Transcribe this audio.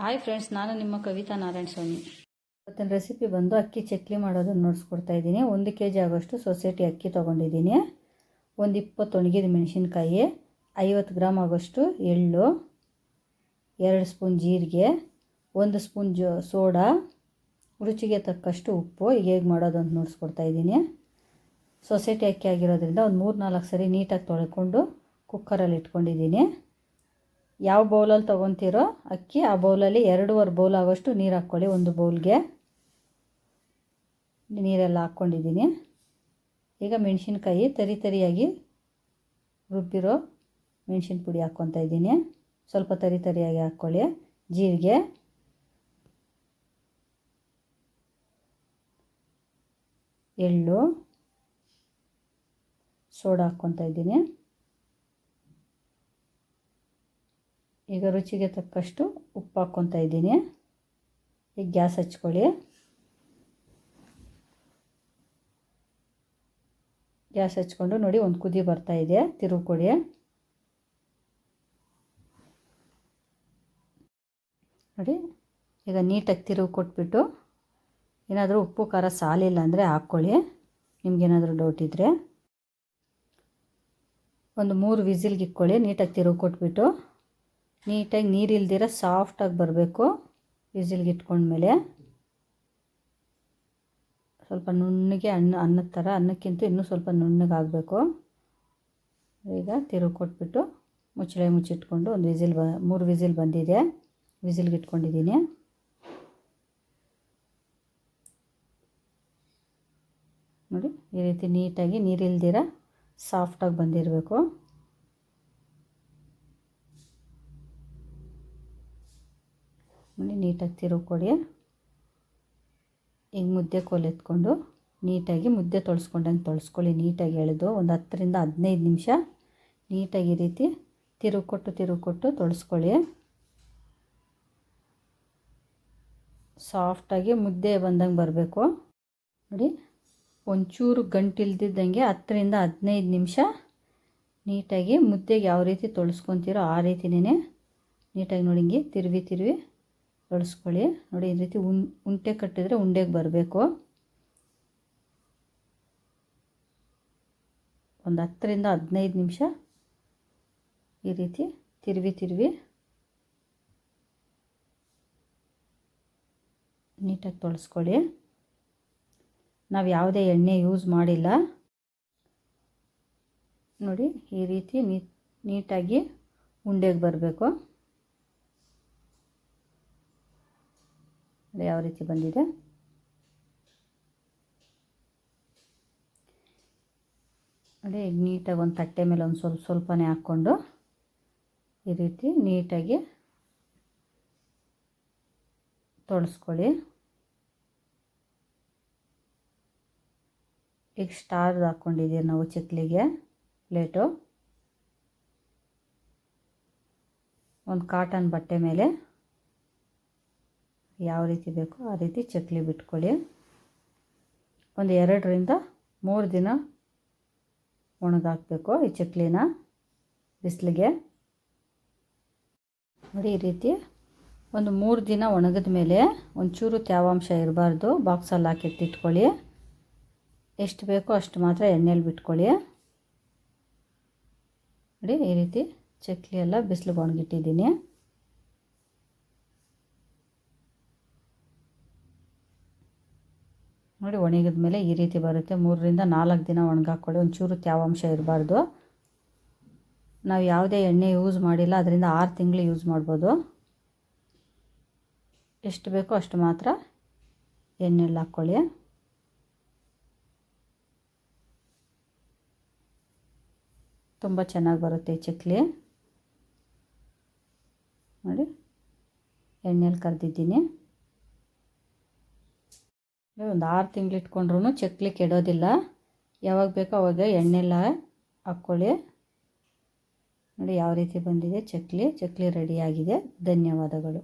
Hi friends, ನಾನು ನಿಮ್ಮ ಕವಿತಾ ನಾರಾಯಣ ಸ್ವಾಮಿ. ಇವತ್ತಿನ ರೆಸಿಪಿ ಬಂದು ಅಕ್ಕಿ ಚಕ್ಲಿ ಮಾಡೋದನ್ನು ನೋಡಿಸ್ಕೊಡ್ತಾ ಇದ್ದೀನಿ. 1 kg ಆಗೋಷ್ಟು ಸೊಸೈಟಿ ಅಕ್ಕಿ ತೊಗೊಂಡಿದ್ದೀನಿ. ಒಂದು 20 ಒಣಗಿದ ಮೆಣಸಿನ್ಕಾಯಿ, 50 ಗ್ರಾಮ್ ಆಗೋಷ್ಟು ಎಳ್ಳು, 2 ಸ್ಪೂನ್ ಜೀರಿಗೆ, 1 ಸ್ಪೂನ್ ಸೋಡಾ, ರುಚಿಗೆ ತಕ್ಕಷ್ಟು ಉಪ್ಪು. ಈಗ ಹೇಗೆ ಮಾಡೋದು ಅಂತ ನೋಡಿಸ್ಕೊಡ್ತಾ ಇದ್ದೀನಿ. ಸೊಸೈಟಿ ಅಕ್ಕಿ ಆಗಿರೋದ್ರಿಂದ ಒಂದು 3-4 ಸರಿ ನೀಟಾಗಿ ತೊಳ್ಕೊಂಡು ಕುಕ್ಕರಲ್ಲಿ ಇಟ್ಕೊಂಡಿದ್ದೀನಿ. ಯಾವ ಬೌಲಲ್ಲಿ ತೊಗೊತೀರೋ ಅಕ್ಕಿ, ಆ ಬೌಲಲ್ಲಿ 2.5 ಬೌಲ್ ಆಗೋಷ್ಟು ನೀರು ಹಾಕ್ಕೊಳ್ಳಿ. ಒಂದು ಬೌಲ್ಗೆ ನೀರೆಲ್ಲ ಹಾಕ್ಕೊಂಡಿದ್ದೀನಿ. ಈಗ ಮೆಣಸಿನ್ಕಾಯಿ ತರಿಯಾಗಿ ರುಬ್ಬಿರೋ ಮೆಣಸಿನ ಪುಡಿ ಹಾಕ್ಕೊತಾ ಇದ್ದೀನಿ. ಸ್ವಲ್ಪ ತರಿಯಾಗಿ ಹಾಕ್ಕೊಳ್ಳಿ. ಜೀರಿಗೆ, ಎಳ್ಳು, ಸೋಡಾ ಹಾಕ್ಕೊತಾ ಇದ್ದೀನಿ. ಈಗ ರುಚಿಗೆ ತಕ್ಕಷ್ಟು ಉಪ್ಪು ಹಾಕ್ಕೊತಾ ಇದ್ದೀನಿ. ಈಗ ಗ್ಯಾಸ್ ಹಚ್ಕೊಳ್ಳಿ. ಗ್ಯಾಸ್ ಹಚ್ಕೊಂಡು ನೋಡಿ, ಒಂದು ಕುದಿ ಬರ್ತಾ ಇದೆ. ತಿರುವು ಕೊಡಿ. ನೋಡಿ, ಈಗ ನೀಟಾಗಿ ತಿರುವು ಕೊಟ್ಬಿಟ್ಟು ಏನಾದರೂ ಉಪ್ಪು ಖಾರ ಸಾಲಿಲ್ಲ ಅಂದರೆ ಹಾಕ್ಕೊಳ್ಳಿ. ನಿಮಗೇನಾದರೂ ಡೌಟ್ ಇದ್ದರೆ ಒಂದು 3 ವಿಸಿಲ್ಗೆ ಇಕ್ಕೊಳ್ಳಿ. ನೀಟಾಗಿ ತಿರುವು ಕೊಟ್ಬಿಟ್ಟು ನೀಟಾಗಿ ನೀರಿಲ್ದಿರ ಸಾಫ್ಟಾಗಿ ಬರಬೇಕು. ವಿಸಿಲ್ಗೆ ಇಟ್ಕೊಂಡ್ಮೇಲೆ ಸ್ವಲ್ಪ ನುಣ್ಣಗೆ ಅನ್ನದ ಥರ, ಅನ್ನಕ್ಕಿಂತ ಇನ್ನೂ ಸ್ವಲ್ಪ ನುಣ್ಣಗಾಗಬೇಕು. ಈಗ ತಿರುವು ಕೊಟ್ಬಿಟ್ಟು ಮುಚ್ಚಿಟ್ಕೊಂಡು ಒಂದು 3 ವಿಸಿಲ್ ಬಂದಿದೆ. ವಿಸಿಲ್ಗೆ ಇಟ್ಕೊಂಡಿದ್ದೀನಿ. ನೋಡಿ, ಈ ರೀತಿ ನೀಟಾಗಿ ನೀರಿಲ್ದಿರ ಸಾಫ್ಟಾಗಿ ಬಂದಿರಬೇಕು. ನೋಡಿ, ನೀಟಾಗಿ ತಿರುವು ಕೊಡಿ. ಈಗ ಮುದ್ದೆ ಕೋಲು ಎತ್ಕೊಂಡು ನೀಟಾಗಿ ಮುದ್ದೆ ತೊಳ್ಸ್ಕೊಂಡಂಗೆ ತೊಳ್ಸ್ಕೊಳ್ಳಿ. ನೀಟಾಗಿ ಎಳೆದು ಒಂದು 10-15 ನಿಮಿಷ ನೀಟಾಗಿ ಈ ರೀತಿ ತಿರುವು ಕೊಟ್ಟು ತೊಳ್ಸ್ಕೊಳ್ಳಿ. ಸಾಫ್ಟಾಗಿ ಮುದ್ದೆ ಬಂದಂಗೆ ಬರಬೇಕು. ನೋಡಿ, ಒಂಚೂರು ಗಂಟಿಲ್ದಿದ್ದಂಗೆ 10-15 ನಿಮಿಷ ನೀಟಾಗಿ ಮುದ್ದೆಗೆ ಯಾವ ರೀತಿ ತೊಳ್ಸ್ಕೊತೀರೋ ಆ ರೀತಿನೇ ನೀಟಾಗಿ ನೋಡಿ ಹಿಂಗೆ ತಿರುವಿ ತೊಳ್ಸ್ಕೊಳ್ಳಿ. ನೋಡಿ, ಈ ರೀತಿ ಉಂಡೆ ಕಟ್ಟಿದರೆ ಉಂಡೆಗೆ ಬರಬೇಕು. ಒಂದು 10-15 ನಿಮಿಷ ಈ ರೀತಿ ತಿರುವಿ ನೀಟಾಗಿ ತೊಳ್ಸ್ಕೊಳ್ಳಿ. ನಾವು ಯಾವುದೇ ಎಣ್ಣೆ ಯೂಸ್ ಮಾಡಿಲ್ಲ. ನೋಡಿ, ಈ ರೀತಿ ನೀಟಾಗಿ ಉಂಡೆಗೆ ಬರಬೇಕು. ಯಾವ ರೀತಿ ಬಂದಿದೆ. ನೋಡಿ, ನೀಟಾಗಿ ಒಂದು ತಟ್ಟೆ ಮೇಲೆ ಒಂದು ಸ್ವಲ್ಪನೇ ಹಾಕ್ಕೊಂಡು ಈ ರೀತಿ ನೀಟಾಗಿ ತೊಳ್ಸ್ಕೊಳ್ಳಿ. ಈಗ ಸ್ಟಾರ್ ಹಾಕ್ಕೊಂಡಿದ್ದೀವಿ ನಾವು ಚಕ್ಲಿಗೆ ಪ್ಲೇಟು. ಒಂದು ಕಾಟನ್ ಬಟ್ಟೆ ಮೇಲೆ ಯಾವ ರೀತಿ ಬೇಕೋ ಆ ರೀತಿ ಚಕ್ಲಿ ಬಿಟ್ಕೊಳ್ಳಿ. ಒಂದು 2-3 ದಿನ ಒಣಗಾಕಬೇಕು ಈ ಚಕ್ಲಿನ ಬಿಸಿಲಿಗೆ. ನೋಡಿ, ಈ ರೀತಿ ಒಂದು 3 ದಿನ ಒಣಗಿದ ಮೇಲೆ ಒಂಚೂರು ತೇವಾಂಶ ಇರಬಾರ್ದು. ಬಾಕ್ಸಲ್ಲಿ ಹಾಕಿಟ್ಟಿಟ್ಕೊಳ್ಳಿ. ಎಷ್ಟು ಬೇಕೋ ಅಷ್ಟು ಮಾತ್ರ ಎಣ್ಣೆಲಿ ಬಿಟ್ಕೊಳ್ಳಿ. ನೋಡಿ, ಈ ರೀತಿ ಚಕ್ಲಿ ಎಲ್ಲ ಬಿಸಿಲಿಗೆ ಒಣಗಿಟ್ಟಿದ್ದೀನಿ. ನೋಡಿ, ಒಣಗಿದ ಮೇಲೆ ಈ ರೀತಿ ಬರುತ್ತೆ. 3-4 ದಿನ ಒಣಗಾಕ್ಕೊಳ್ಳಿ. ಒಂಚೂರು ತೇವಾಂಶ ಇರಬಾರ್ದು. ನಾವು ಯಾವುದೇ ಎಣ್ಣೆ ಯೂಸ್ ಮಾಡಿಲ್ಲ, ಅದರಿಂದ 6 ತಿಂಗಳು ಯೂಸ್ ಮಾಡ್ಬೋದು. ಎಷ್ಟು ಬೇಕೋ ಅಷ್ಟು ಮಾತ್ರ ಎಣ್ಣೆಲ್ಲಿ ಹಾಕ್ಕೊಳ್ಳಿ. ತುಂಬ ಚೆನ್ನಾಗಿ ಬರುತ್ತೆ ಈ ಚಕ್ಲಿ. ನೋಡಿ, ಎಣ್ಣೆಲಿ ಕರೆದಿದ್ದೀನಿ. ಒಂದು 6 ತಿಂಗಳು ಇಟ್ಕೊಂಡ್ರೂ ಚಕ್ಲಿ ಕೆಡೋದಿಲ್ಲ. ಯಾವಾಗ ಬೇಕೋ ಅವಾಗ ಎಣ್ಣೆಲ್ಲ ಹಾಕ್ಕೊಳ್ಳಿ. ನೋಡಿ, ಯಾವ ರೀತಿ ಬಂದಿದೆ ಚಕ್ಲಿ ರೆಡಿಯಾಗಿದೆ. ಧನ್ಯವಾದಗಳು.